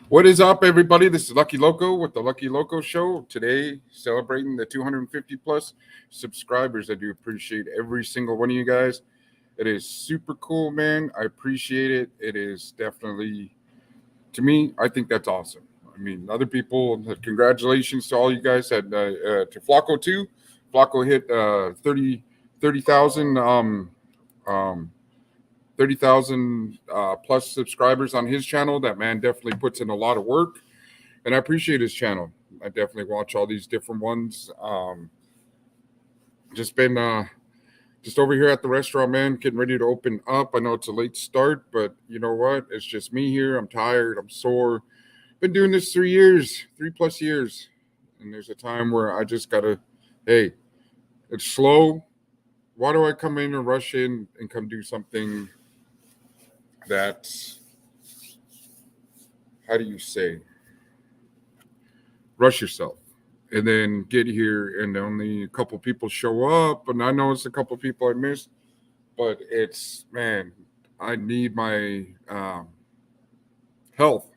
What is up, everybody? This is Lucky Loco with the Lucky Loco Show. Today, celebrating the 250 plus subscribers. I do appreciate every single one of you guys. It is super cool, man. I appreciate it. It is definitely, to me, I think that's awesome. I mean, other people, congratulations to all you guys. To Flacco, too. Flacco hit 30,000 um, 30,000 plus subscribers on his channel. That man definitely puts in a lot of work, and I appreciate his channel. I definitely watch all these different ones. Just been just over here at the restaurant, man, getting ready to open up. I know it's a late start, but you know what? It's just me here. I'm tired. I'm sore. Been doing this 3 years, 3 plus years, and there's a time where I just gotta, hey, it's slow. Why do I come in and rush in and come do something that's, how do you say, rush yourself and then get here and only a couple people show up, and I know it's a couple people I missed, but it's, man, I need my health.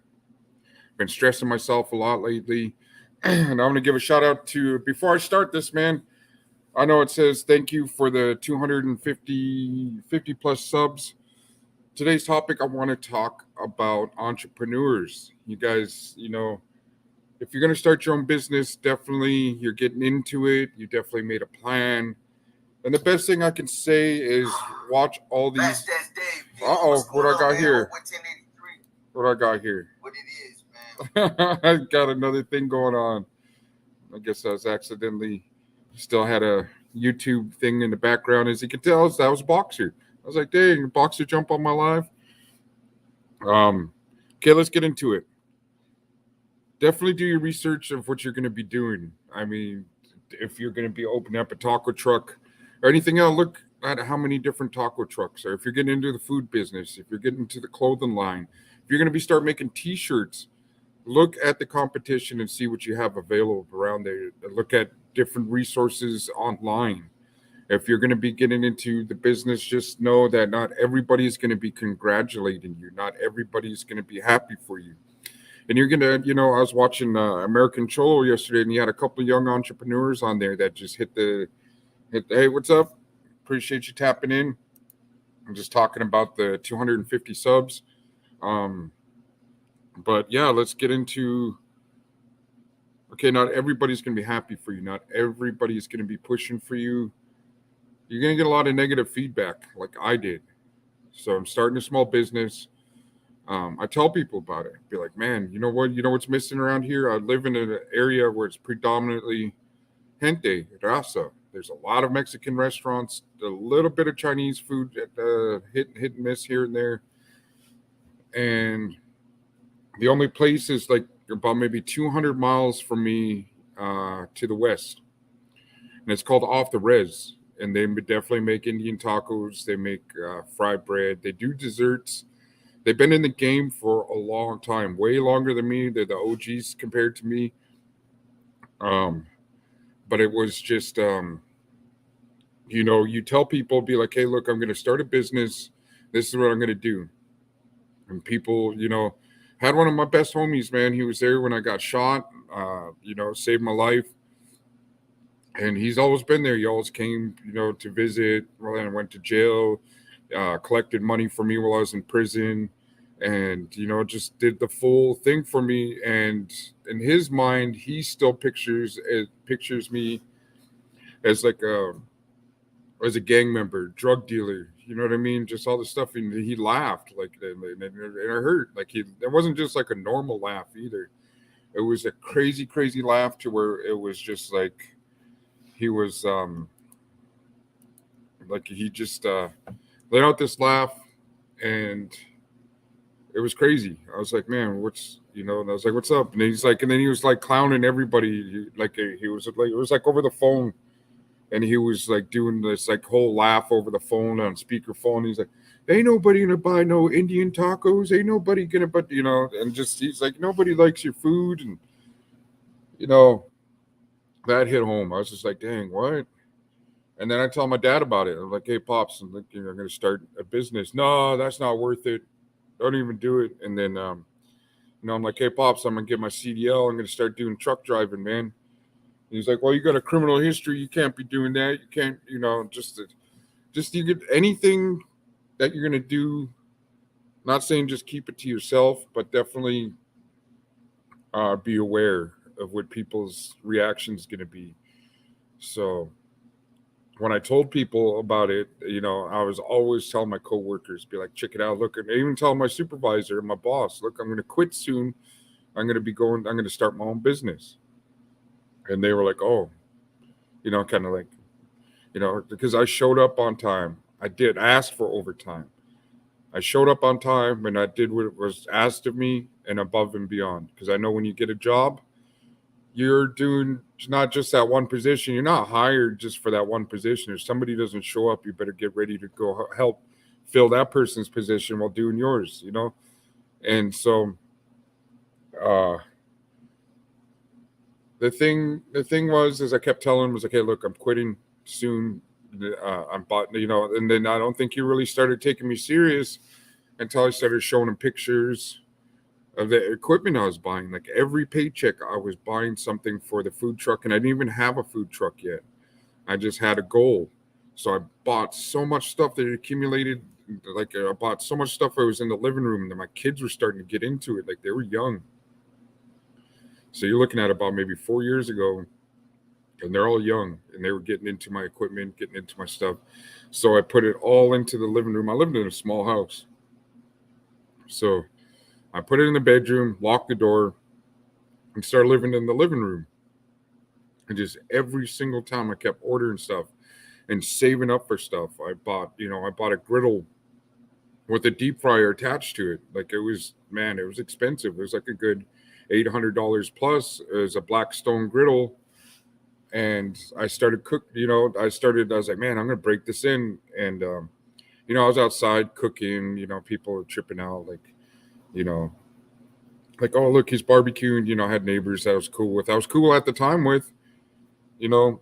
Been stressing myself a lot lately. And I'm going to give a shout out to, before I start this, man, I know it says thank you for the 250 plus subs. Today's topic, I want to talk about entrepreneurs. You guys, if you're going to start your own business, definitely you're getting into it. You definitely made a plan. And the best thing I can say is watch all these. That's Dave. What I got here? What I got here? What it is, man. I got another thing going on. I guess I was accidentally still had a YouTube thing in the background. As you can tell, that was Boxer. I was like, dang, Boxer jump on my live. Okay, let's get into it. Definitely do your research of what you're going to be doing. I mean, if you're going to be opening up a taco truck or anything else, look at how many different taco trucks are. If you're getting into the food business, if you're getting into the clothing line, if you're going to be start making T-shirts, look at the competition and see what you have available around there. Look at different resources online. If you're going to be getting into the business, just know that not everybody is going to be congratulating you. Not everybody is going to be happy for you. And you're gonna, I was watching American Cholo yesterday, and you had a couple of young entrepreneurs on there that just hey, what's up? Appreciate you tapping in. I'm just talking about the 250 subs. But yeah, let's get into. Okay, not everybody's gonna be happy for you. Not everybody's gonna be pushing for you. You're gonna get a lot of negative feedback, like I did. So I'm starting a small business. I tell people about it. Be like, man, you know what? You know what's missing around here? I live in an area where it's predominantly gente, raza. There's a lot of Mexican restaurants, a little bit of Chinese food, hit and miss here and there. And the only place is like about maybe 200 miles from me to the west. And it's called Off the Res. And they definitely make Indian tacos. They make fried bread. They do desserts. They've been in the game for a long time, way longer than me. They're the OGs compared to me. Um, but it was just, you tell people, be like, hey, look, I'm going to start a business. This is what I'm going to do. And people, had one of my best homies, man. He was there when I got shot, saved my life. And he's always been there. He always came, to visit. Well, then I went to jail, collected money for me while I was in prison, and just did the full thing for me. And in his mind, he still pictures me as like as a gang member, drug dealer. You know what I mean? Just all the stuff. And he laughed like, and it hurt. Like it wasn't just like a normal laugh either. It was a crazy, crazy laugh to where it was just like he was like he just let out this laugh, and it was crazy. I was like, man, and I was like, what's up? And he's like, and then he was like clowning everybody, like he was like, it was like over the phone, and he was like doing this like whole laugh over the phone on speakerphone. He's like, ain't nobody gonna buy no Indian tacos. Ain't nobody gonna, but and just he's like, nobody likes your food, and you know that hit home. I was just like, dang, what? And then I tell my dad about it. I'm like, hey, pops, I'm like, I'm gonna start a business. No, that's not worth it. Don't even do it. And then I'm like, hey, Pops, I'm going to get my CDL. I'm going to start doing truck driving, man. And he's like, well, you got a criminal history. You can't be doing that. You can't, just you get anything that you're going to do. Not saying just keep it to yourself, but definitely be aware of what people's reactions going to be. So when I told people about it, I was always telling my coworkers, be like, check it out. Look, and even tell my supervisor, my boss, look, I'm going to quit soon. I'm going to start my own business. And they were like, oh, kind of like, because I showed up on time. I did ask for overtime. I showed up on time and I did what was asked of me and above and beyond. Because I know when you get a job, you're doing not just that one position. You're not hired just for that one position. If somebody doesn't show up, you better get ready to go help fill that person's position while doing yours, And so uh the thing was, as I kept telling him, was like, hey, look, I'm quitting soon. I'm bought, and then I don't think he really started taking me serious until I started showing him pictures of the equipment I was buying. Like every paycheck, I was buying something for the food truck, and I didn't even have a food truck yet. I just had a goal. So I bought so much stuff that it accumulated. Like I bought so much stuff. I was in the living room, and my kids were starting to get into it. Like they were young. So you're looking at about maybe 4 years ago, and they're all young, and they were getting into my equipment, getting into my stuff. So I put it all into the living room. I lived in a small house. So I put it in the bedroom, locked the door, and started living in the living room. And just every single time I kept ordering stuff and saving up for stuff. I bought a griddle with a deep fryer attached to it. Like it was expensive. It was like a good $800 plus. It was a Blackstone griddle. And I started I was like, man, I'm going to break this in. And, I was outside cooking, people were tripping out, you know, like, oh, look, he's barbecuing. I had neighbors that I was cool with. I was cool at the time with, and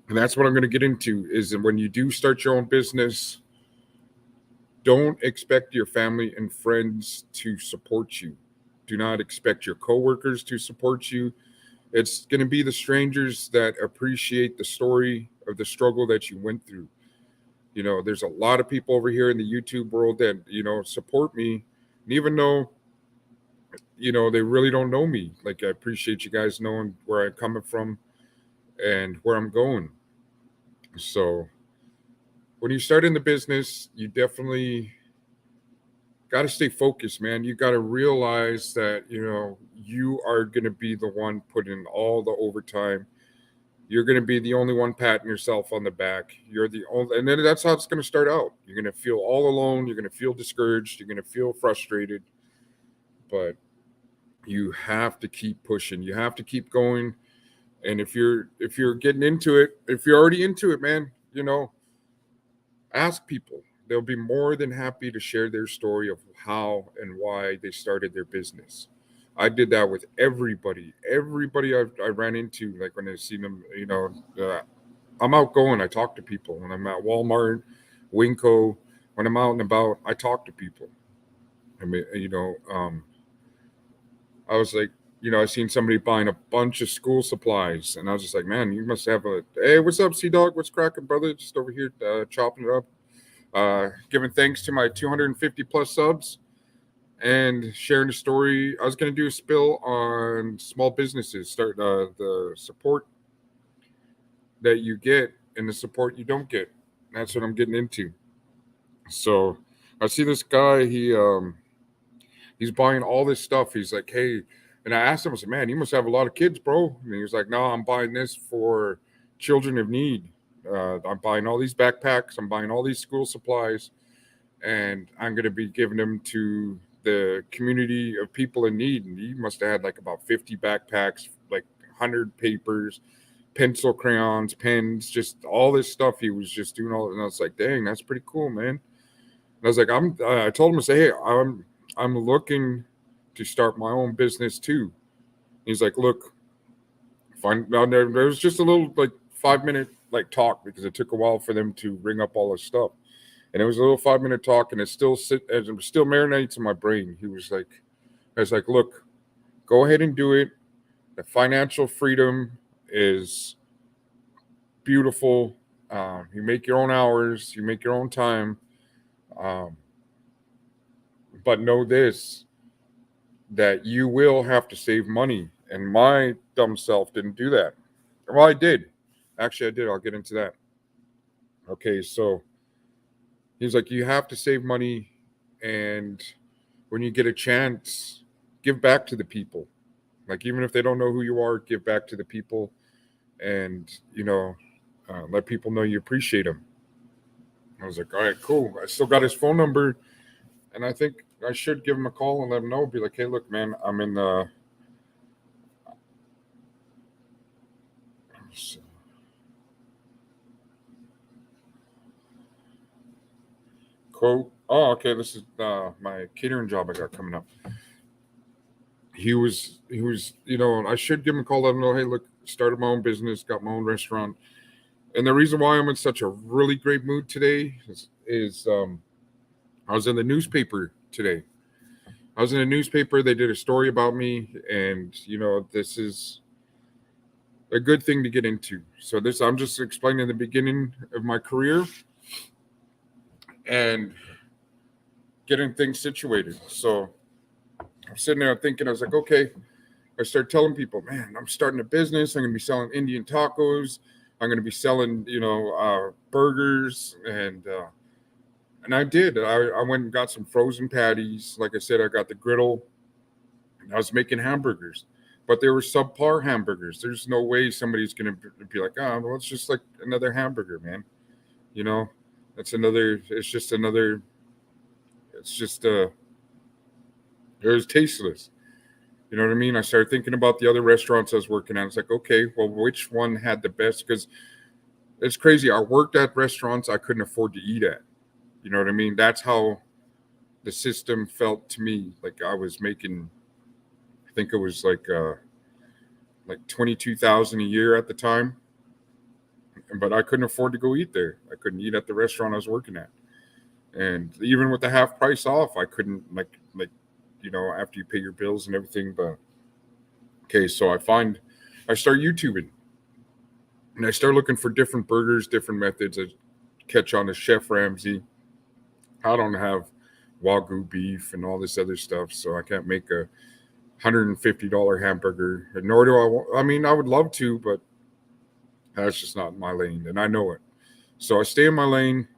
that's what I'm going to get into is when you do start your own business, don't expect your family and friends to support you. Do not expect your coworkers to support you. It's going to be the strangers that appreciate the story of the struggle that you went through. There's a lot of people over here in the YouTube world that, support me. And even though, they really don't know me, like I appreciate you guys knowing where I'm coming from and where I'm going. So when you start in the business, you definitely got to stay focused, man. You got to realize that, you are going to be the one putting all the overtime. You're going to be the only one patting yourself on the back. You're the only, and then that's how it's going to start out. You're going to feel all alone. You're going to feel discouraged. You're going to feel frustrated, but you have to keep pushing. You have to keep going. And if you're getting into it, if you're already into it, man, ask people. They'll be more than happy to share their story of how and why they started their business. I did that with everybody. Everybody I ran into, like when I see them, I'm outgoing. I talk to people. When I'm at Walmart, Winco, when I'm out and about, I talk to people. I mean, I was like, I seen somebody buying a bunch of school supplies, and I was just like, man, you must have hey, what's up, Sea Dog? What's cracking, brother? Just over here chopping it up. Giving thanks to my 250 plus subs and sharing the story. I was going to do a spill on small businesses, start the support that you get and the support you don't get. That's what I'm getting into. So I see this guy, he's buying all this stuff. He's like, hey, and I asked him, I said, man, you must have a lot of kids, bro. And he was like, no, I'm buying this for children of need. I'm buying all these backpacks. I'm buying all these school supplies, and I'm going to be giving them to the community of people in need. And he must have had like about 50 backpacks, like 100 papers, pencil, crayons, pens, just all this stuff. He was just doing all. And I was like, dang, that's pretty cool, man. And I was like, I told him to say, hey, I'm looking to start my own business too. He's like, look, fine. Now there was just a little like 5-minute like talk because it took a while for them to ring up all this stuff, and it was a little 5-minute talk, and it still marinates in my brain. He was like, I was like, look, go ahead and do it. The financial freedom is beautiful. You make your own hours, you make your own time. Um, but know this, that you will have to save money. And my dumb self didn't do that. Well, I did. Actually, I did. I'll get into that. Okay, so he's like, you have to save money. And when you get a chance, give back to the people. Like, even if they don't know who you are, give back to the people and, let people know you appreciate them. I was like, all right, cool. I still got his phone number. And I think I should give him a call and let him know. Be like, hey, look, man, I'm in quote. Oh, okay. This is my catering job I got coming up. He was, I should give him a call, let him know, hey, look, started my own business, got my own restaurant. And the reason why I'm in such a really great mood today is I was in the newspaper today. I was in a newspaper. They did a story about me, and this is a good thing to get into. So this, I'm just explaining the beginning of my career and getting things situated. So I'm sitting there thinking, I was like, okay. I started telling people, man, I'm starting a business. I'm going to be selling Indian tacos. I'm going to be selling, burgers, and I did. I went and got some frozen patties. Like I said, I got the griddle. And I was making hamburgers, but they were subpar hamburgers. There's no way somebody's going to be like, oh, well, it's just like another hamburger, man. You know, it's another. It's just another. It's just it was tasteless. You know what I mean? I started thinking about the other restaurants I was working at. It's like, okay, well, which one had the best? Because it's crazy. I worked at restaurants I couldn't afford to eat at. You know what I mean? That's how the system felt to me. Like I was making, I think it was like 22,000 a year at the time, but I couldn't afford to go eat there. I couldn't eat at the restaurant I was working at, and even with the half price off, I couldn't after you pay your bills and everything. But okay, so I start YouTubing and I start looking for different burgers, different methods. I catch on to Chef Ramsay. I don't have Wagyu beef and all this other stuff, so I can't make a $150 hamburger. And nor do I want. I mean, I would love to, but that's just not my lane, and I know it. So I stay in my lane,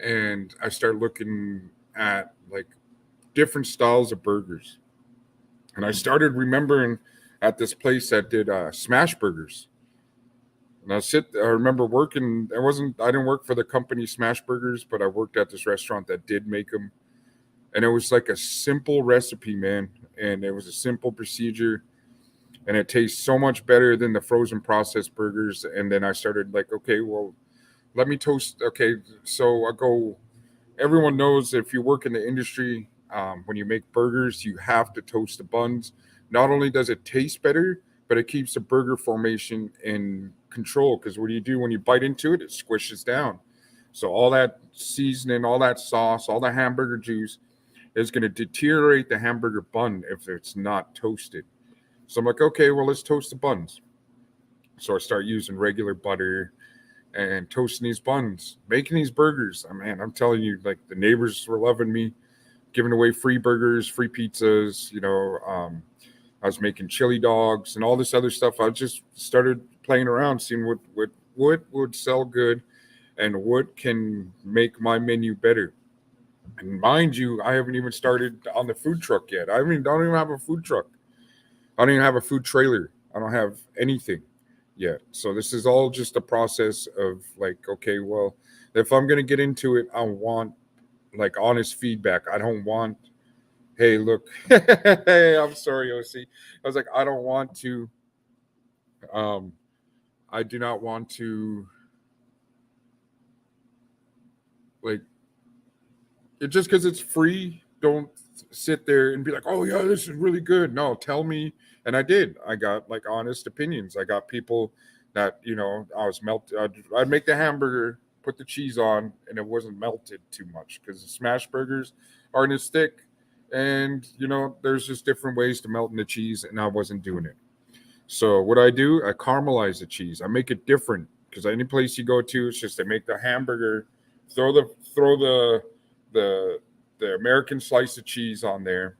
and I start looking at like different styles of burgers. And I started remembering at this place that did smash burgers. And I remember working. I didn't work for the company Smash Burgers, but I worked at this restaurant that did make them. And it was like a simple recipe, man. And it was a simple procedure. And it tastes so much better than the frozen processed burgers. And then I started like, okay, well, let me toast. Okay. So I go, everyone knows if you work in the industry, when you make burgers, you have to toast the buns. Not only does it taste better, but it keeps the burger formation in control. Because what do you do when you bite into it? It squishes down. So all that seasoning, all that sauce, all the hamburger juice is going to deteriorate the hamburger bun if it's not toasted. So I'm like, okay, well, let's toast the buns. So I start using regular butter and toasting these buns, making these burgers. Oh, man, I'm telling you, like the neighbors were loving me, giving away free burgers, free pizzas. I was making chili dogs and all this other stuff. I just started playing around, seeing what would sell good and what can make my menu better. And mind you, I haven't even started on the food truck yet. Don't even have a food truck. I don't even have a food trailer. I don't have anything yet. So this is all just a process of like, okay, well, if I'm gonna get into it, I want like honest feedback. I don't want, hey, look, hey, I'm sorry, OC. I was like, um, I do not want to like it just because it's free. Don't sit there and be like, oh yeah, this is really good. No, tell me. And I did. I got like honest opinions. I got people that I was melted. I'd make the hamburger, put the cheese on, and it wasn't melted too much because the smash burgers aren't as thick. And there's just different ways to melt in the cheese, and I wasn't doing it. So what I do, I caramelize the cheese. I make it different because any place you go to, it's just they make the hamburger, throw the the American slice of cheese on there,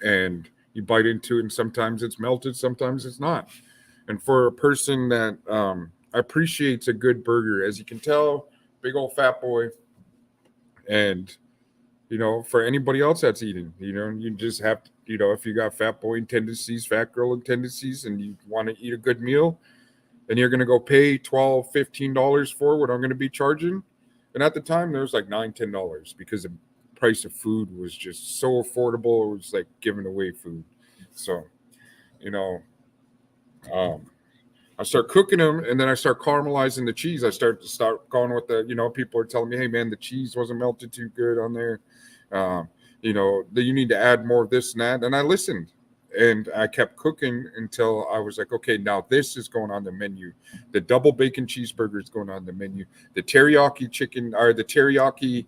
and you bite into it, and sometimes it's melted, sometimes it's not. And for a person that appreciates a good burger, as you can tell, big old fat boy, and for anybody else that's eating, you just have to, if you got fat boy tendencies, fat girl tendencies, and you want to eat a good meal, and you're going to go pay $12, $15 for what I'm going to be charging. And at the time, there was like $9, $10 because the price of food was just so affordable. It was like giving away food. So, you know, um, I start cooking them, and then I start caramelizing the cheese. I start going with the, people are telling me, hey man, the cheese wasn't melted too good on there. Um, that you need to add more of this and that. And I listened, and I kept cooking until I was like, okay, now this is going on the menu. The double bacon cheeseburger is going on the menu. The teriyaki chicken, or the teriyaki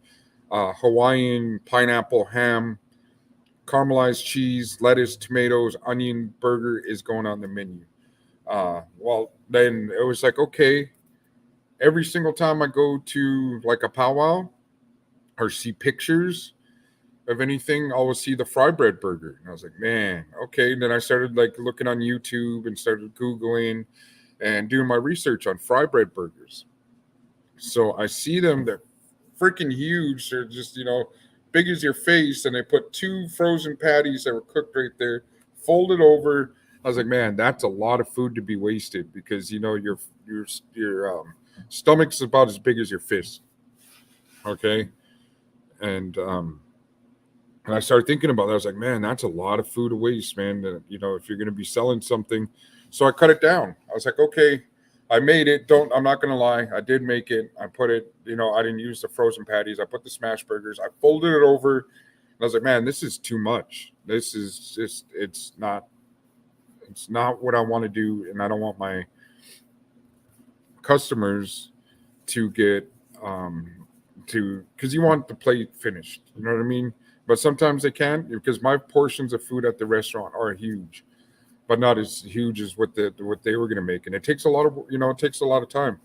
Hawaiian pineapple ham, caramelized cheese, lettuce, tomatoes, onion burger is going on the menu. Well, then it was like, okay, every single time I go to like a powwow or see pictures of anything, I will see the fry bread burger. And I was like, man, okay. And then I started like looking on YouTube and started Googling and doing my research on fry bread burgers. So I see them, they're freaking huge. They're just, big as your face. And they put two frozen patties that were cooked right there, folded over. I was like, man, that's a lot of food to be wasted because your stomach's about as big as your fist. Okay. And I started thinking about that. I was like, man, that's a lot of food to waste, man. That, if you're going to be selling something. So I cut it down. I was like, okay, I made it. I'm not going to lie. I did make it. I put it, I didn't use the frozen patties. I put the smash burgers. I folded it over. And I was like, man, this is too much. This is just, it's not what I want to do. And I don't want my customers to get, because you want the plate finished. You know what I mean? But sometimes they can't because my portions of food at the restaurant are huge, but not as huge as what they were going to make, and it takes a lot of time.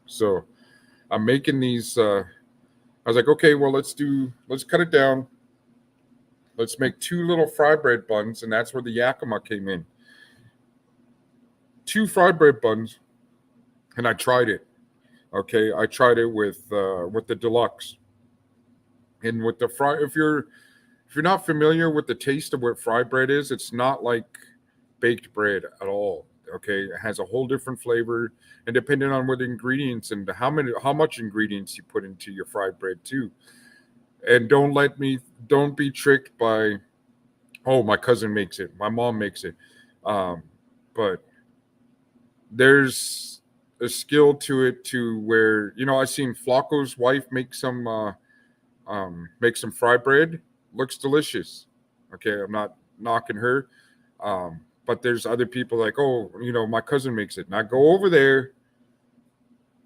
So I'm making these. I was like, okay, well let's cut it down. Let's make two little fry bread buns, and that's where the Yakima came in. Two fry bread buns, and I tried it. Okay, I tried it with the deluxe, and with the fry. If you're not familiar with the taste of what fry bread is, it's not like baked bread at all. Okay, it has a whole different flavor, and depending on what ingredients and how much ingredients you put into your fried bread too. And don't be tricked by, oh, my cousin makes it, my mom makes it, but there's a skill to it to where I seen Flacco's wife make some fry bread. Looks delicious. Okay, I'm not knocking her, but there's other people like, oh, my cousin makes it, and I go over there,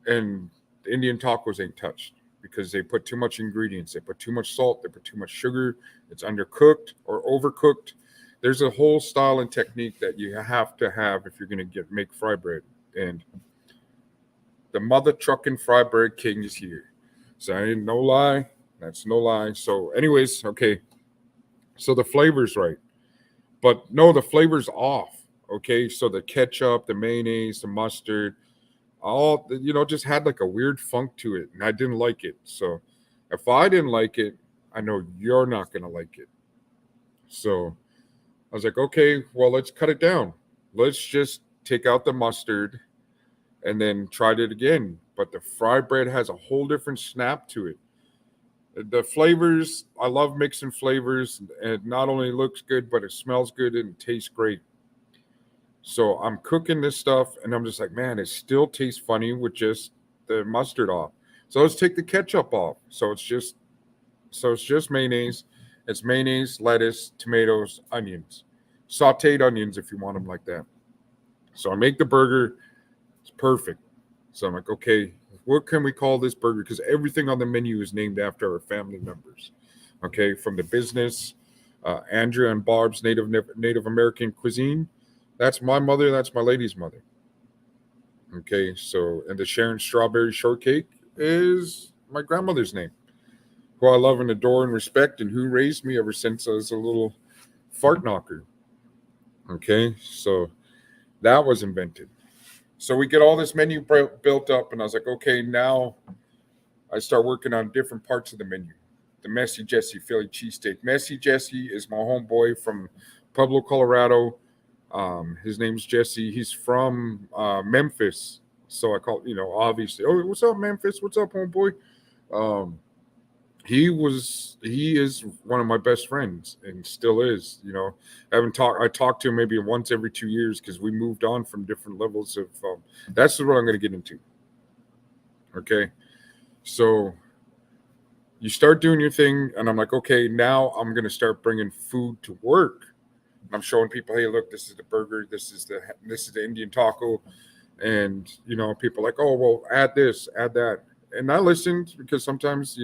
and the Indian tacos ain't touched because they put too much ingredients. They put too much salt. They put too much sugar. It's undercooked or overcooked. There's a whole style and technique that you have to have if you're going to make fry bread. And the mother trucking fry bread king is here. So I ain't no lie. That's no lie. So, anyways, okay. So the flavor's right, but no, the flavor's off. Okay, so the ketchup, the mayonnaise, the mustard, all just had like a weird funk to it, and I didn't like it. So, if I didn't like it, I know you're not gonna like it. So I was like, okay, well, let's cut it down. Let's just take out the mustard and then try it again. But the fry bread has a whole different snap to it. The flavors, I love mixing flavors. And it not only looks good, but it smells good and it tastes great. So I'm cooking this stuff and I'm just like, man, it still tastes funny with just the mustard off. So let's take the ketchup off. So it's just mayonnaise. It's mayonnaise, lettuce, tomatoes, onions. Sauteed onions if you want them like that. So I make the burger. It's perfect. So I'm like, okay, what can we call this burger? Because everything on the menu is named after our family members. Okay, from the business, Andrea and Barb's Native American cuisine. That's my mother. That's my lady's mother. Okay, so and the Sharon Strawberry Shortcake is my grandmother's name, who I love and adore and respect, and who raised me ever since I was a little fart knocker. Okay, so that was invented. So we get all this menu built up, and I was like, okay, now I start working on different parts of the menu. The Messy Jesse Philly cheesesteak. Messy Jesse is my homeboy from Pueblo, Colorado. His name's Jesse. He's from Memphis. So I call, obviously, oh, what's up, Memphis? What's up, homeboy? Um, he is one of my best friends and still is. I talked to him maybe once every 2 years because we moved on from different levels of. That's what I'm going to get into. Okay, so you start doing your thing, and I'm like, okay, now I'm going to start bringing food to work. And I'm showing people, hey, look, this is the burger, this is the Indian taco, and people are like, oh, well, add this, add that, and I listened because sometimes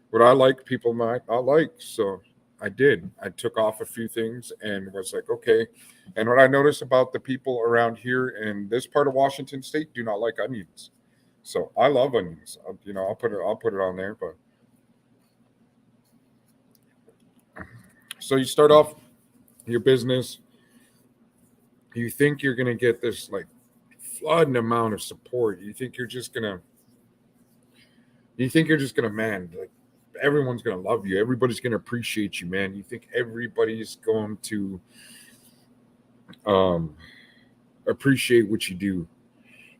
what I like, people might not like, so I did. I took off a few things and was like, okay. And what I noticed about the people around here in this part of Washington State do not like onions. So I love onions. I'll put it on there, but. So you start off your business. You think you're gonna get this like flooding amount of support. You think you're just gonna man, like everyone's gonna love you. Everybody's gonna appreciate you, man. You think everybody's going to um appreciate what you do.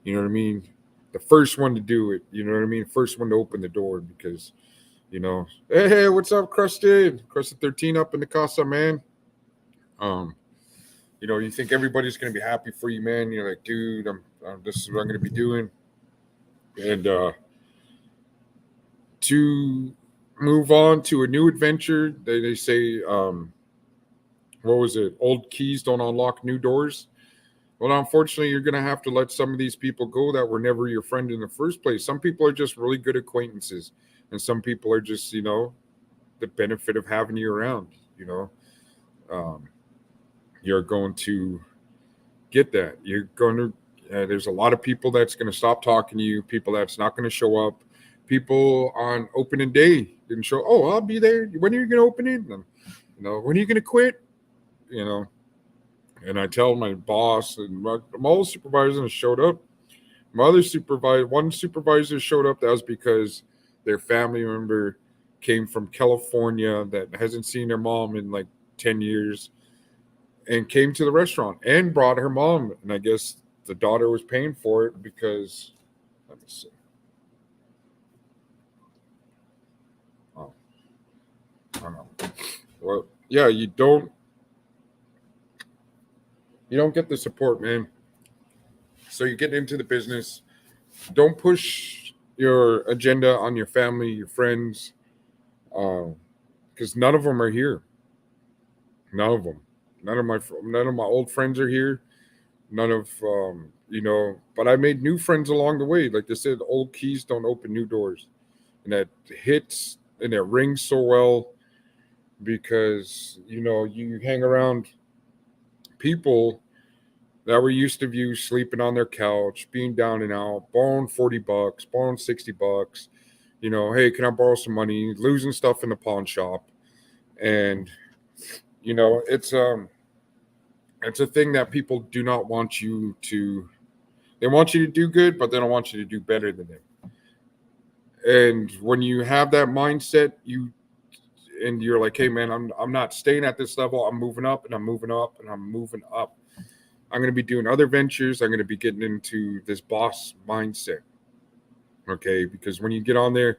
You know what I mean? The first one to do it, you know what I mean? First one to open the door because hey, what's up, Crusted 13 up in the casa, man. Um, you think everybody's gonna be happy for you, man. You're like, dude, this is what I'm gonna be doing, and to move on to a new adventure, they say, what was it? Old keys don't unlock new doors. Well, unfortunately, you're gonna have to let some of these people go that were never your friend in the first place. Some people are just really good acquaintances, and some people are just, the benefit of having you around. You know, um, you're going to get that. You're going to. There's a lot of people that's going to stop talking to you. People that's not going to show up. People on opening day didn't show. Oh, I'll be there. When are you going to open it? And, when are you going to quit? You know. And I tell my boss and my all supervisors showed up. One supervisor showed up. That was because their family member came from California that hasn't seen their mom in like 10 years and came to the restaurant and brought her mom. And I guess the daughter was paying for it because, let me see. Oh, I don't know. Well, yeah, you don't get the support, man. So you get into the business. Don't push your agenda on your family, your friends, because none of them are here. None of them. None of my old friends are here. None of But I made new friends along the way. Like they said, old keys don't open new doors, and that hits and it rings so well because you hang around people that were used to you sleeping on their couch, being down and out, borrowing $40, borrowing $60. Hey, can I borrow some money? Losing stuff in the pawn shop, and it's a thing that people do not want you to. They want you to do good, but they don't want you to do better than them. And when you have that mindset, you're like, hey man, I'm not staying at this level. I'm moving up and I'm moving up and I'm moving up. I'm going to be doing other ventures. I'm going to be getting into this boss mindset. Okay, because when you get on there,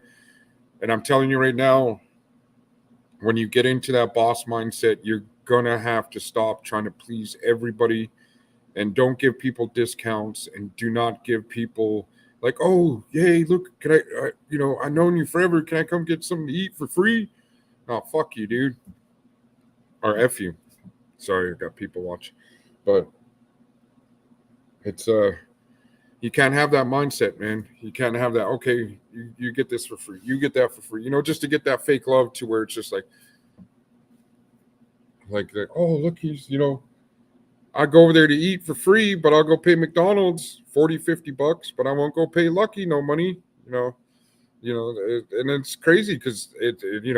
and I'm telling you right now, when you get into that boss mindset, you're going to have to stop trying to please everybody and don't give people discounts and do not give people like, oh, yay, look, can I've known you forever. Can I come get something to eat for free? Oh, fuck you, dude. Or F you. Sorry, I got people watching. But it's You can't have that mindset, man. You can't have that, okay, you get this for free. You get that for free. Just to get that fake love to where it's just like oh, look, he's, I go over there to eat for free, but I'll go pay McDonald's 40, $50, but I won't go pay Lucky no money, and it's crazy because you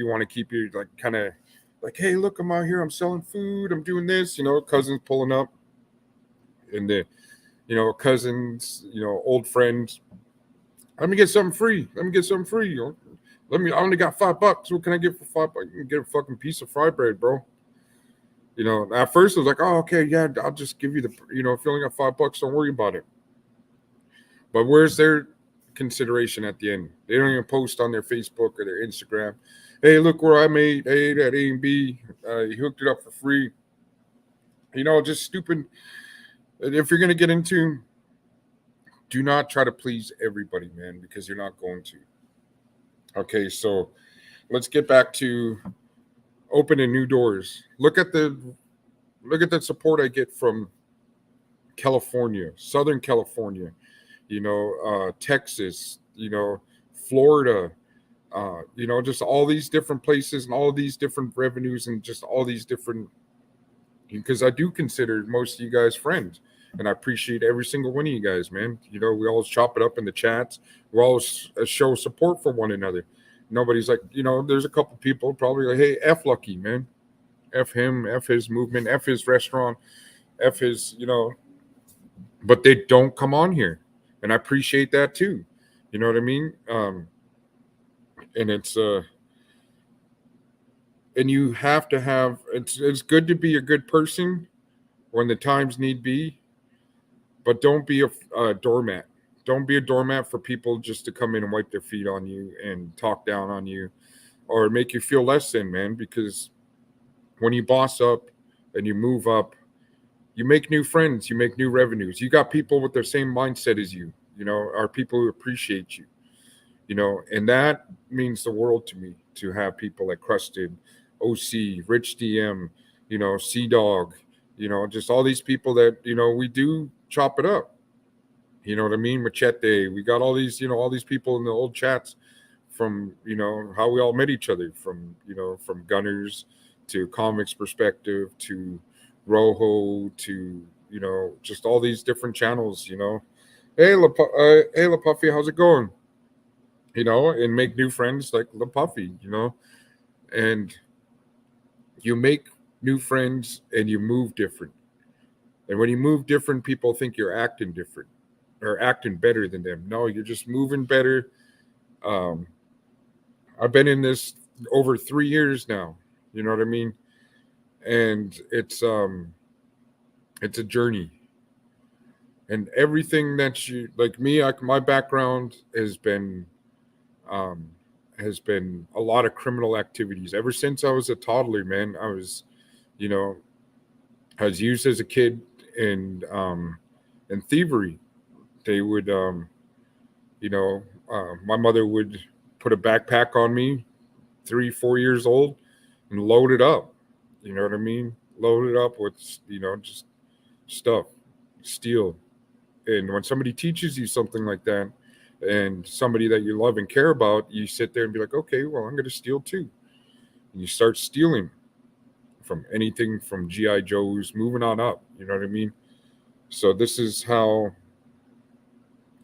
want to keep your like kind of like, hey, look, I'm out here, I'm selling food, I'm doing this, cousins pulling up, and the cousins, old friends. Let me get something free. Let me get something free. I only got $5. What can I get for $5? You can get a fucking piece of fry bread, bro. At first I was like, oh, okay, yeah, I'll just give you the, if you only got $5, don't worry about it. But where's their consideration at the end? They don't even post on their Facebook or their Instagram. Hey, look where I made. Hey, that A and B. He hooked it up for free. Just stupid. If you're gonna get into, do not try to please everybody, man, because you're not going to. Okay, so let's get back to opening new doors. Look at the support I get from California, Southern California, Texas, Florida, just all these different places and all these different revenues and just all these different, because I do consider most of you guys friends. And I appreciate every single one of you guys, man. We always chop it up in the chats. We always show support for one another. Nobody's like, there's a couple people probably like, hey, F Lucky, man. F him, F his movement, F his restaurant, F his, but they don't come on here. And I appreciate that too. You know what I mean? And it's, and you have to have, it's good to be a good person when the times need be, but don't be a doormat. Don't be a doormat for people just to come in and wipe their feet on you and talk down on you or make you feel less than, man, because when you boss up and you move up, you make new friends, you make new revenues. You got people with the same mindset as you, are people who appreciate you, and that means the world to me to have people like Crusted, OC, Rich DM, Sea Dog, just all these people that, we do chop it up. You know what I mean? Machete. We got all these, all these people in the old chats from, how we all met each other from, from Gunners to Comics Perspective to Rojo to, just all these different channels, Hey, hey, La Puffy, how's it going? And make new friends like La Puffy, and you make new friends and you move different. And when you move different, people think you're acting different or acting better than them. No, you're just moving better. I've been in this over 3 years now. You know what I mean? And it's a journey. And everything that you like me, my background has been a lot of criminal activities ever since I was a toddler, man. I was used as a kid in thievery. They would my mother would put a backpack on me 3-4 years old and load it up. You know what I mean? Load it up with just stuff, steal. And when somebody teaches you something like that and somebody that you love and care about, you sit there and be like, okay, well, I'm going to steal too. And you start stealing from anything from G.I. Joes, moving on up. You know what I mean? So this is how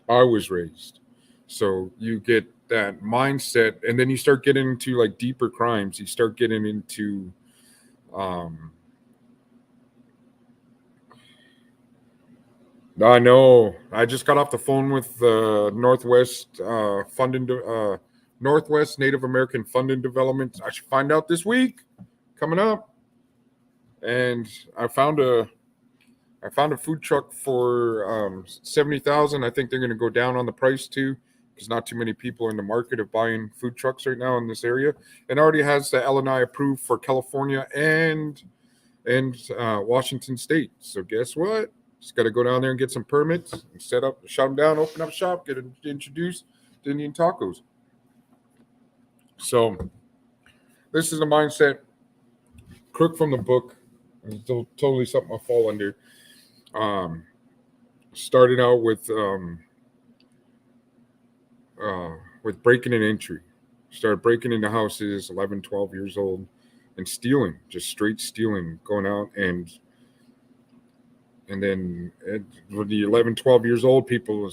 I was raised. So you get that mindset, and then you start getting into like deeper crimes. You start getting into I know. I just got off the phone with Northwest Northwest Native American Fund and Development. I should find out this week, coming up. And I found a food truck for $70,000. I think they're going to go down on the price too, because not too many people are in the market of buying food trucks right now in this area. And already has the LNI approved for California and Washington State. So guess what? Just got to go down there and get some permits and shut them down, open up shop, get introduced to Indian tacos. So this is a mindset. Crook from the book. It's totally something I fall under. started out with breaking and entry. Started breaking into houses, 11, 12 years old, and stealing, just straight stealing, going out and then when the 11, 12 years old, people,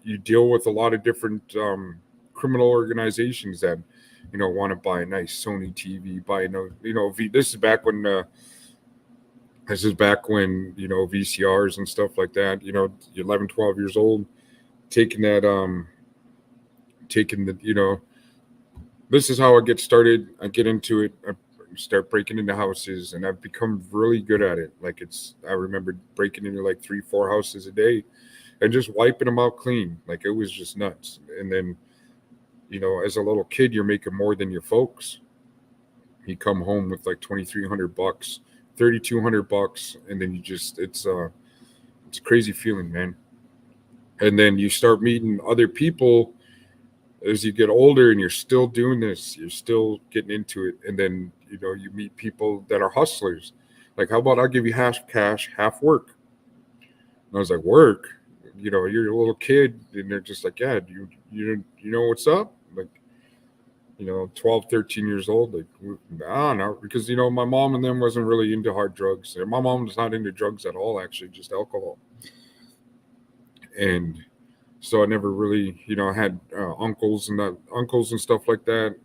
you deal with a lot of different criminal organizations that, want to buy a nice Sony TV, buy, this is back when, VCRs and stuff like that, you're 11, 12 years old, taking that, taking the, this is how I get started. I get into it. I start breaking into houses, and I've become really good at it. Like I remember breaking into like 3, 4 houses a day, and just wiping them out clean. Like it was just nuts. And then, as a little kid, you're making more than your folks. You come home with like $2,300, $3,200, and then it's a crazy feeling, man. And then you start meeting other people as you get older, and you're still doing this, you're still getting into it, and then you meet people that are hustlers. Like, how about I'll give you half cash, half work? And I was like, work? You're a little kid, and they're just like, yeah, you know what's up? Like, 12, 13 years old. Like, I don't know, because my mom and them wasn't really into hard drugs. My mom was not into drugs at all, actually, just alcohol. And so I never really, had uncles and stuff like that,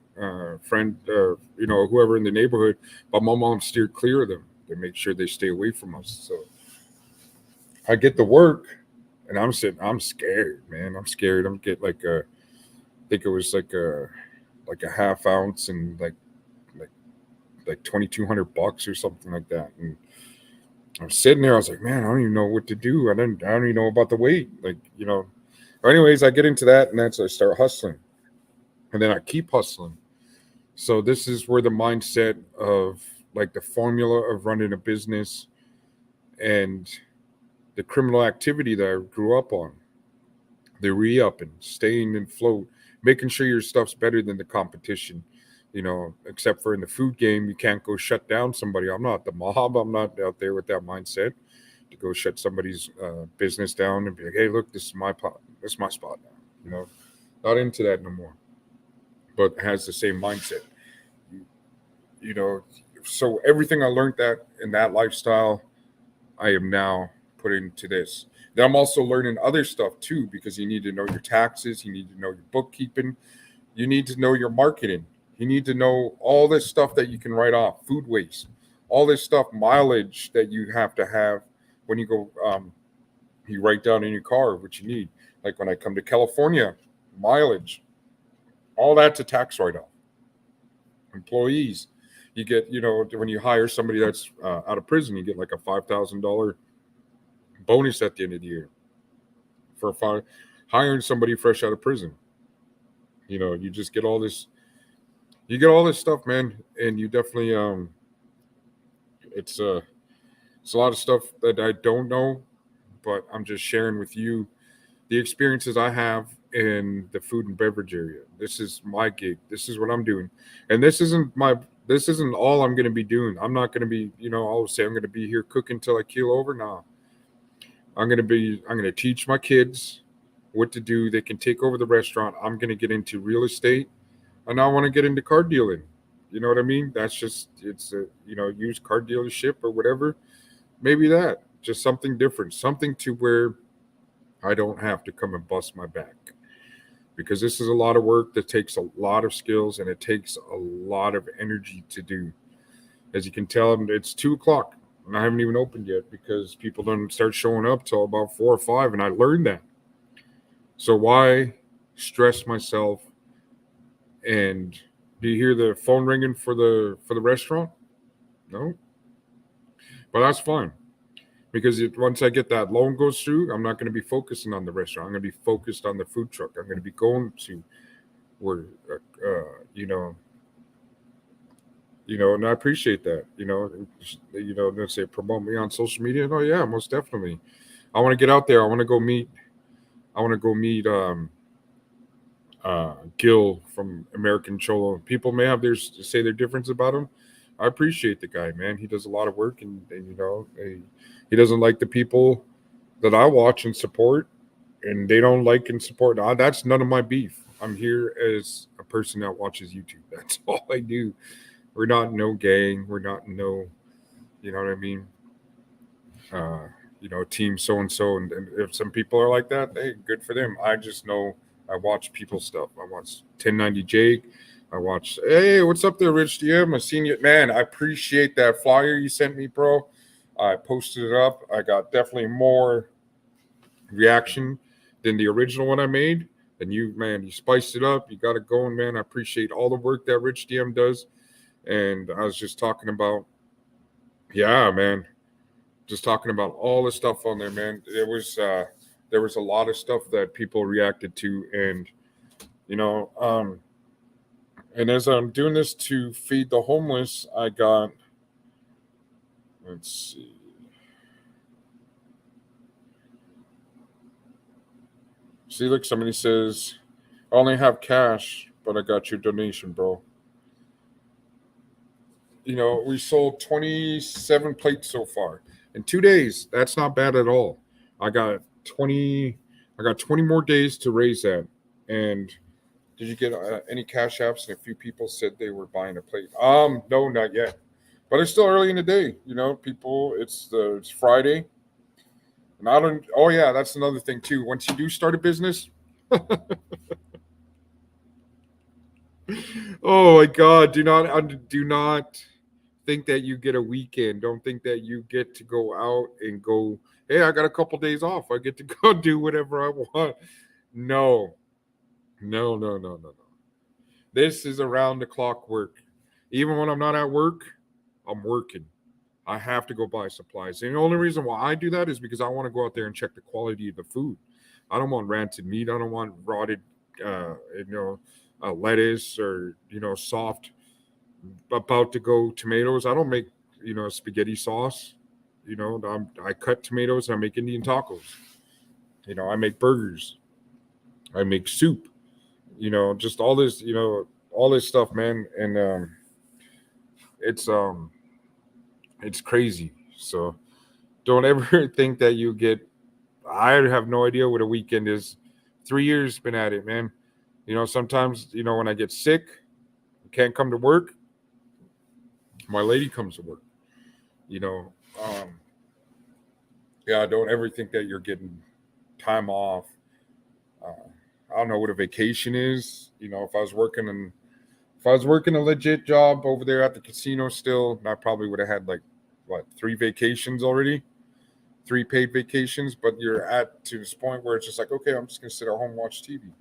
friend, whoever in the neighborhood. But my mom steered clear of them to make sure they stay away from us. So I get to work, and I'm scared, man. I'm scared. I'm get like I think it was like a half ounce and like $2,200 or something like that. And I'm sitting there. I was like, man, I don't even know what to do. I don't even know about the weight. Like, anyways, I get into that, and that's I start hustling, and then I keep hustling. So this is where the mindset of like the formula of running a business and the criminal activity that I grew up on, the re-upping, staying afloat, making sure your stuff's better than the competition. Except for in the food game, you can't go shut down somebody. I'm not the mob. I'm not out there with that mindset to go shut somebody's business down and be like, hey, look, this is my pot. This is my spot now. Not into that no more. But has the same mindset. You know, so everything I learned that in that lifestyle, I am now putting to this. Then I'm also learning other stuff too, because you need to know your taxes, you need to know your bookkeeping, you need to know your marketing, you need to know all this stuff that you can write off, food waste, all this stuff, mileage that you have to have when you go. You write down in your car what you need. Like when I come to California, mileage, all that's a tax write off. Employees, you get, when you hire somebody that's out of prison, you get like a $5,000 bonus at the end of the year for hiring somebody fresh out of prison. You just get all this, stuff, man, and you definitely it's a lot of stuff that I don't know, but I'm just sharing with you the experiences I have in the food and beverage area. This is my gig. This is what I'm doing, and this isn't all I'm going to be doing. I'm not going to be, I'll say I'm going to be here cooking till I keel over. Nah, I'm going to teach my kids what to do. They can take over the restaurant. I'm going to get into real estate, and I want to get into car dealing. You know what I mean? That's just, it's a, used car dealership or whatever. Maybe that, just something different, something to where I don't have to come and bust my back, because this is a lot of work that takes a lot of skills, and it takes a lot of energy to do. As you can tell, it's 2 o'clock and I haven't even opened yet because people don't start showing up till about 4 or 5. And I learned that. So why stress myself? And do you hear the phone ringing for the restaurant? No, but that's fine. Because once I get that loan goes through, I'm not going to be focusing on the restaurant. I'm going to be focused on the food truck. I'm going to be going to where, and I appreciate that. Let's say promote me on social media. Oh yeah, most definitely. I want to get out there. I want to go meet Gil from American Cholo. People may have say their difference about him. I appreciate the guy, man. He does a lot of work, and he doesn't like the people that I watch and support, and they don't like and support. That's none of my beef. I'm here as a person that watches YouTube. That's all I do. We're not no gang. We're not no, you know what I mean? Uh, team so and so. And if some people are like that, hey, good for them. I just know I watch people stuff. I watch 1090 Jake. I watch, hey, what's up there, Rich DM? I seen you. Man, I appreciate that flyer you sent me, bro. I posted it up. I got definitely more reaction than the original one I made. And you, man, you spiced it up. You got it going, man. I appreciate all the work that Rich DM does. And I was just talking about, yeah, man, just talking about all the stuff on there, man. There was a lot of stuff that people reacted to, and you know, and as I'm doing this to feed the homeless, I got, let's see. See, look, somebody says, I only have cash, but I got your donation, bro. We sold 27 plates so far in 2 days. That's not bad at all. I got 20. I got 20 more days to raise that. And did you get any cash apps? And a few people said they were buying a plate. No, not yet. But it's still early in the day. People. It's Friday, and I don't. Oh yeah, that's another thing too. Once you do start a business, oh my God, do not think that you get a weekend. Don't think that you get to go out and go, hey, I got a couple days off. I get to go do whatever I want. No. No, no, no, no, no. This is around the clock work. Even when I'm not at work, I'm working. I have to go buy supplies. And the only reason why I do that is because I want to go out there and check the quality of the food. I don't want rancid meat. I don't want rotted, lettuce or soft about to go tomatoes. I don't make spaghetti sauce. I cut tomatoes and I make Indian tacos. I make burgers. I make soup. Just all this stuff, man. And it's it's crazy. So don't ever think that you get. I have no idea what a weekend is. 3 years been at it, man. Sometimes when I get sick, can't come to work. My lady comes to work. You know, um, yeah. Don't ever think that you're getting time off. Uh, I don't know what a vacation is. If I was working a legit job over there at the casino still, I probably would have had like what 3 vacations already, 3 paid vacations. But you're at to this point where it's just like, okay, I'm just gonna sit at home and watch TV.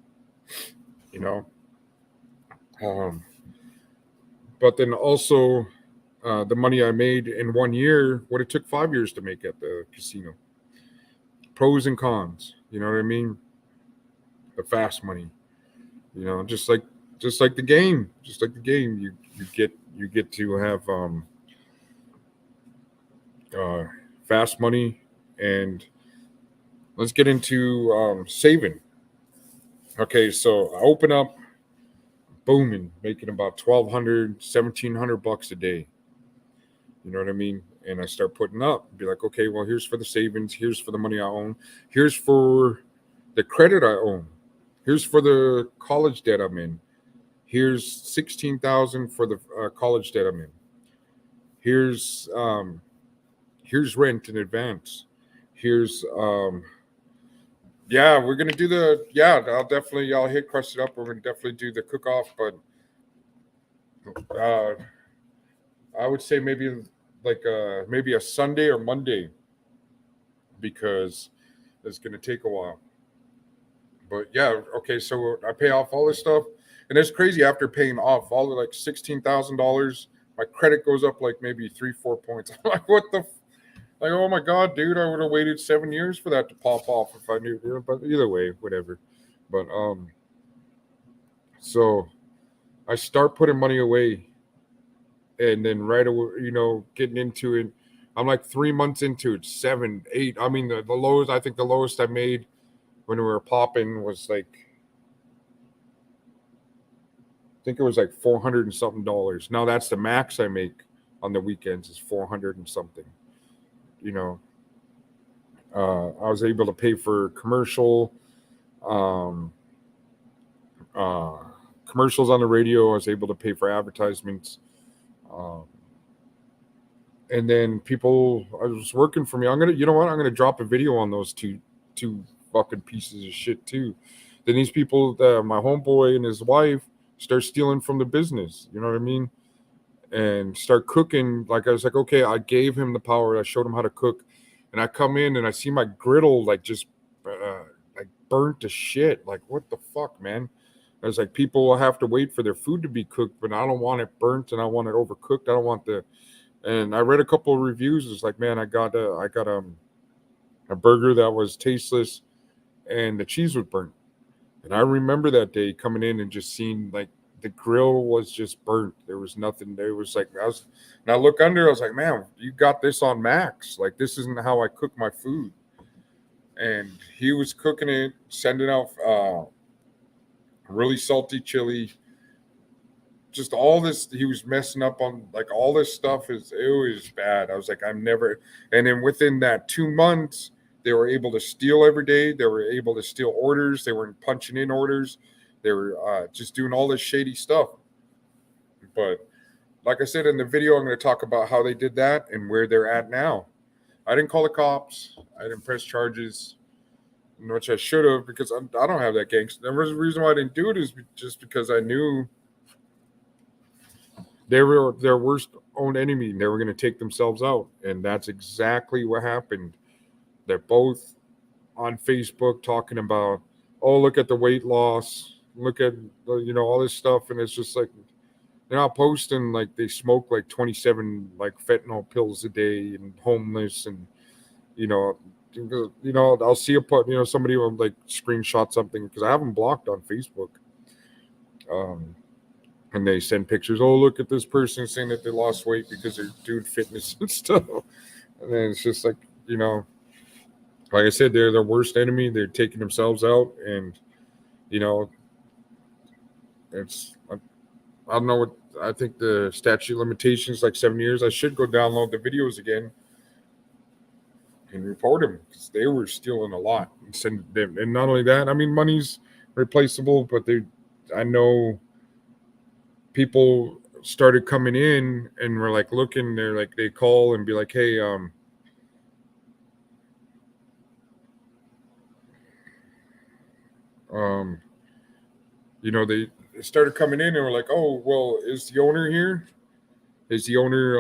You know, um, but then also the money I made in 1 year, what it took 5 years to make at the casino. Pros and cons. You know what I mean? The fast money. Just like the game, you get to have uh, fast money, and let's get into saving. Okay, so I open up, booming, making about 1,200, 1,700 bucks a day. You know what I mean? And I start putting up, be like, okay, well, here's for the savings, here's for the money I own, here's for the credit I own, here's for the college debt I'm in, here's 16,000 for the college debt I'm in, here's here's rent in advance, here's yeah, we're gonna do the yeah. I'll hit crust it up. We're gonna definitely do the cook off, but uh, I would say maybe a Sunday or Monday because it's gonna take a while. But yeah, okay. So I pay off all this stuff, and it's crazy. After paying off all the like $16,000, my credit goes up like maybe 3 4 points. I'm like, what the like, oh my god, dude, I would have waited 7 years for that to pop off if I knew. But either way, whatever. But so I start putting money away, and then right away, getting into it. I'm like 3 months into it, 7, 8. I mean, the lowest. I think the lowest I made when we were popping was like, I think it was like $400 and something dollars. Now that's the max I make on the weekends is 400 and something. You know, I was able to pay for um, uh, commercials on the radio. I was able to pay for advertisements. Um, and then people, I was working for me. You know what? I'm gonna drop a video on those two fucking pieces of shit too. Then these people, my homeboy and his wife, start stealing from the business. You know what I mean? And start cooking. Like I was like, okay, I gave him the power. I showed him how to cook, and I come in and I see my griddle like just like burnt to shit. Like what the fuck, man? I was like, people will have to wait for their food to be cooked, but I don't want it burnt and I want it overcooked. I don't want the. And I read a couple of reviews. It's like, man, I got a burger that was tasteless, and the cheese was burnt. And I remember that day coming in and just seeing like the grill was just burnt. There was nothing. There was like and I look under. I was like, man, you got this on max. Like this isn't how I cook my food. And he was cooking it, sending out really salty chili. Just all this, he was messing up on like all this stuff. It was bad. I was like, I'm never. And then within that 2 months, they were able to steal every day. They were able to steal orders. They were punching in orders. They were just doing all this shady stuff. But like I said in the video, I'm going to talk about how they did that and where they're at now. I didn't call the cops. I didn't press charges, which I should have, because I don't have that gangster. The reason why I didn't do it is just because I knew they were their worst own enemy. They were going to take themselves out. And that's exactly what happened. They're both on Facebook talking about, oh, look at the weight loss. Look at, all this stuff. And it's just like, they're not posting like they smoke like 27 like fentanyl pills a day and homeless. And, I'll see somebody will like screenshot something because I have them blocked on Facebook. And they send pictures. Oh, look at this person saying that they lost weight because they're doing fitness and stuff. And then it's just like, like I said, they're their worst enemy. They're taking themselves out. And, I don't know what, I think the statute of limitations like 7 years. I should go download the videos again and report them because they were stealing a lot. And send them. And not only that, I mean, money's replaceable, but I know people started coming in and were like looking, they're like, they call and be like, hey, they started coming in and were like, oh, well, is the owner here? Is the owner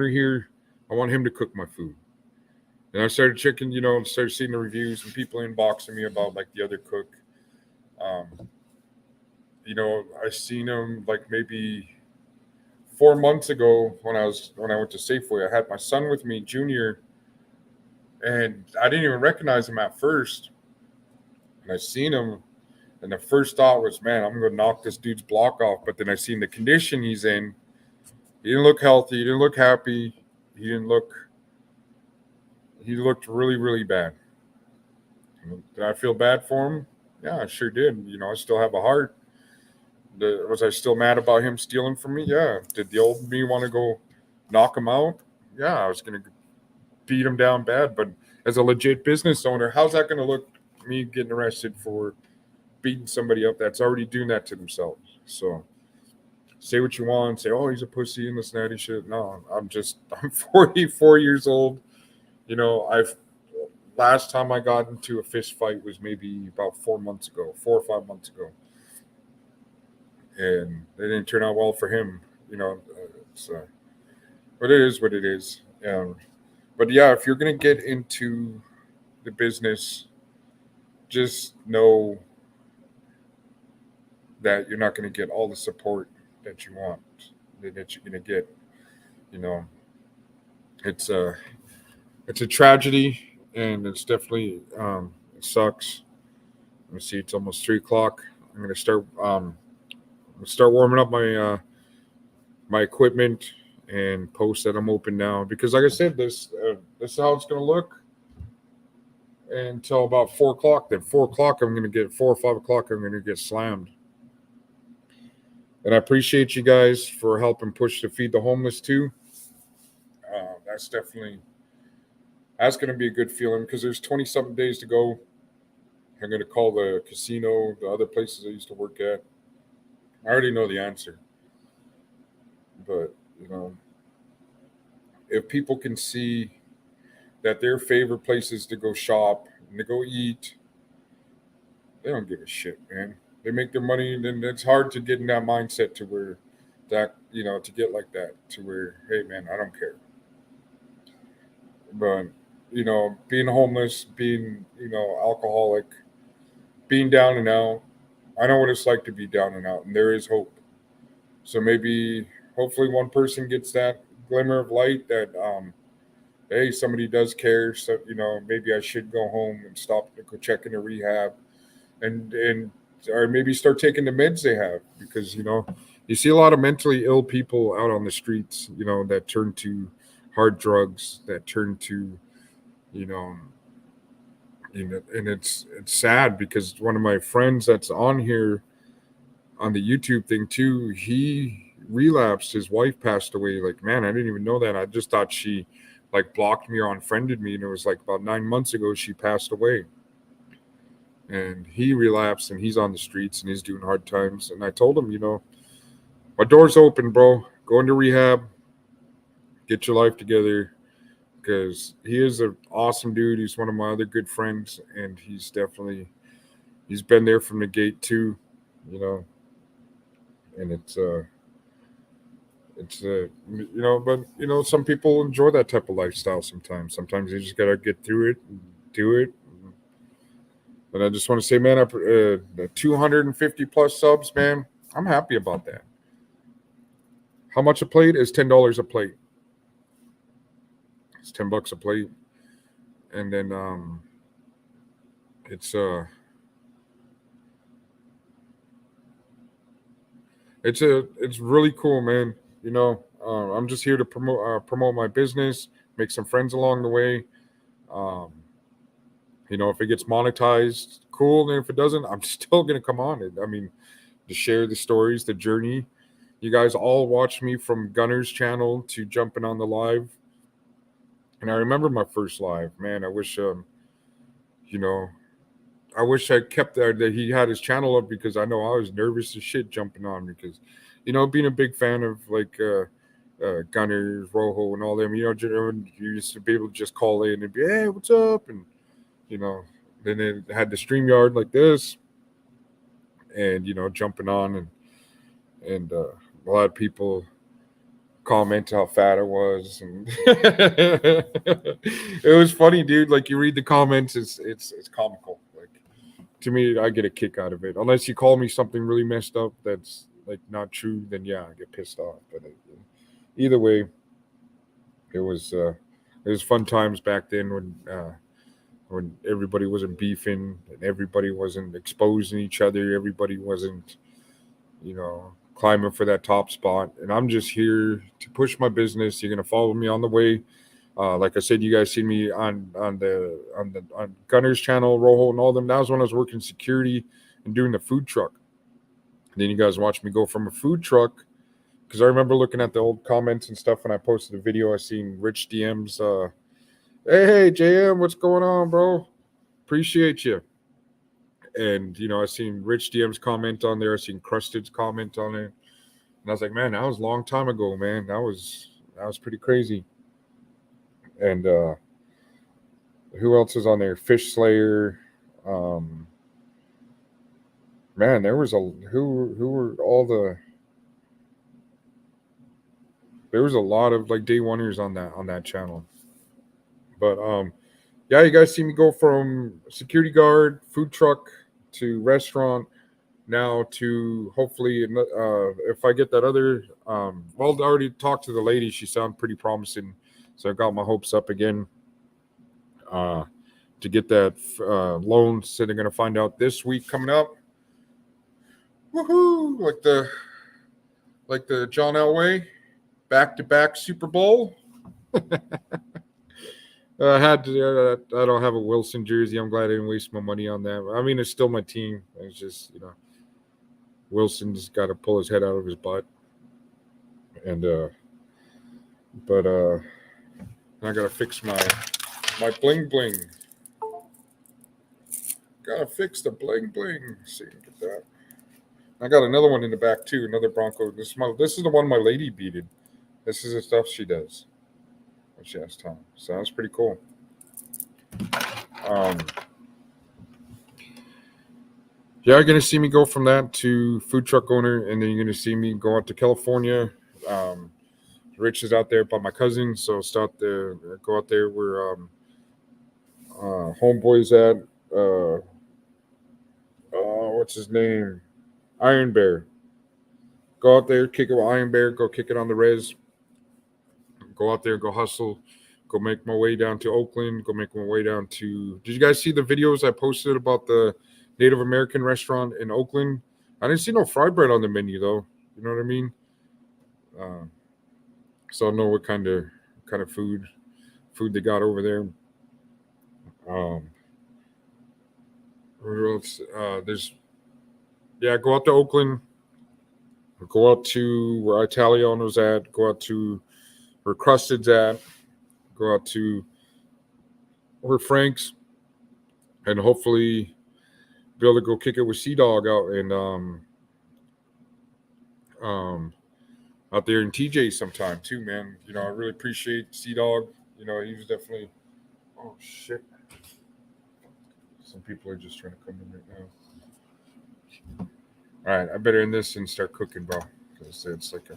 here? I want him to cook my food. And I started checking, started seeing the reviews and people inboxing me about like the other cook. I seen him like maybe 4 months ago when I went to Safeway. I had my son with me, Junior, and I didn't even recognize him at first. And I seen him, and the first thought was, man, I'm going to knock this dude's block off. But then I seen the condition he's in. He didn't look healthy. He didn't look happy. He looked really, really bad. Did I feel bad for him? Yeah, I sure did. I still have a heart. Was I still mad about him stealing from me? Yeah. Did the old me want to go knock him out? Yeah, I was going to beat him down bad. But as a legit business owner, how's that going to look, me getting arrested for beating somebody up that's already doing that to themselves? So say what you want. Say, oh, he's a pussy and this natty shit. No, I'm 44 years old. Last time I got into a fist fight was maybe about 4 or 5 months ago. And it didn't turn out well for him. But it is what it is. But yeah, if you're going to get into the business, just know that you're not going to get all the support that you want, that you're going to get. It's a tragedy, and it's definitely it sucks. Let me see, it's almost 3:00. I'm going to start warming up my equipment and post that I'm open now, because like I said, this is how it's going to look until about 4:00. Then 4:00, I'm going to get 4 or 5 o'clock. I'm going to get slammed. And I appreciate you guys for helping push to feed the homeless too. That's definitely That's going to be a good feeling because there's 20 something days to go. I'm going to call the casino, the other places I used to work at. I already know the answer. But, if people can see that their favorite places to go shop and to go eat, they don't give a shit, man. They make their money, and then it's hard to get in that mindset to where to get like that, to where, hey, man, I don't care. But, being homeless, being, alcoholic, being down and out, I know what it's like to be down and out, and there is hope. So maybe, hopefully, one person gets that glimmer of light that, hey, somebody does care. So, maybe I should go home and stop to go check into rehab, and or maybe start taking the meds they have, because you see a lot of mentally ill people out on the streets, that turn to hard drugs, that turn to, you know and it's sad because one of my friends that's on here on the YouTube thing too, he relapsed. His wife passed away. Like, man, I didn't even know that. I just thought she like blocked me or unfriended me, and it was like about 9 months ago she passed away. And he relapsed, and he's on the streets, and he's doing hard times. And I told him, my door's open, bro. Go into rehab, get your life together, because he is an awesome dude. He's one of my other good friends, and he's been there from the gate too, you know. And but some people enjoy that type of lifestyle. Sometimes you just gotta get through it and do it. But I just want to say, man, the 250 plus subs, man, I'm happy about that. How much a plate is $10 a plate? It's $10 a plate, and then it's it's really cool, man. I'm just here to promote my business, make some friends along the way. Um, if it gets monetized, cool. And if it doesn't, I'm still gonna come on it. I mean, to share the stories, the journey. You guys all watch me from Gunner's channel to jumping on the live. And I remember my first live, man. You know, I wish I kept that he had his channel up, because I know I was nervous as shit jumping on, because, being a big fan of like Gunner, Rojo, and all them, you used to be able to just call in and be, hey, what's up? And, you know, then it had the StreamYard like this, and, jumping on, and a lot of people comment how fat I was, and it was funny, dude. Like, you read the comments, it's comical. Like, to me, I get a kick out of it. Unless you call me something really messed up that's like not true, then yeah, I get pissed off. But either way, it was fun times back then when everybody wasn't beefing and everybody wasn't exposing each other. Everybody wasn't, climbing for that top spot. And I'm just here to push my business. You're gonna follow me on the way. Like I said, you guys see me on Gunner's channel, Rojo, and all them. That was when I was working security and doing the food truck. And then you guys watched me go from a food truck, because I remember looking at the old comments and stuff when I posted a video. I seen Rich DMs. Hey JM, what's going on, bro? Appreciate you. And I seen Rich DM's comment on there. I seen Crusted's comment on it, and I was like, man, that was a long time ago, man. That was pretty crazy. And who else is on there? Fish Slayer. Man, there was who were all the. There was a lot of like day oneers on that channel. But yeah, you guys see me go from security guard, food truck, to restaurant, now to hopefully, if I get that other, well, I already talked to the lady. She sounded pretty promising, so I got my hopes up again to get that loan. So they're going to find out this week coming up. Woohoo! Like the John Elway back-to-back Super Bowl. I don't have a Wilson jersey. I'm glad I didn't waste my money on that. I mean, it's still my team. It's just, Wilson's got to pull his head out of his butt. And, but I got to fix my My bling bling. Gotta fix the bling bling. See, get that. I got another one in the back too. Another Bronco. This is the one my lady beaded. This is the stuff she does when she has time. So that's pretty cool. Yeah, you're gonna see me go from that to food truck owner, and then you're gonna see me go out to California. Rich is out there by my cousin, so go out there where homeboy's at. What's his name? Iron Bear. Go out there, kick it with Iron Bear. Go kick it on the res. Go out there, go hustle. Go make my way down to Oakland. Go make my way down to. Did you guys see the videos I posted about the Native American restaurant in Oakland? I didn't see no fry bread on the menu though. You know what I mean? So I don't know what kind of food they got over there. Where else? Go out to Oakland. Go out to where Italiano's at. Go out to where Crusted's at. Go out to where Frank's, and hopefully be able to go kick it with Sea Dog out and out there in TJ sometime too, man. You know, I really appreciate Sea Dog. You know, he was definitely. Oh shit! Some people are just trying to come in right now. All right, I better end this and start cooking, bro, because it's like a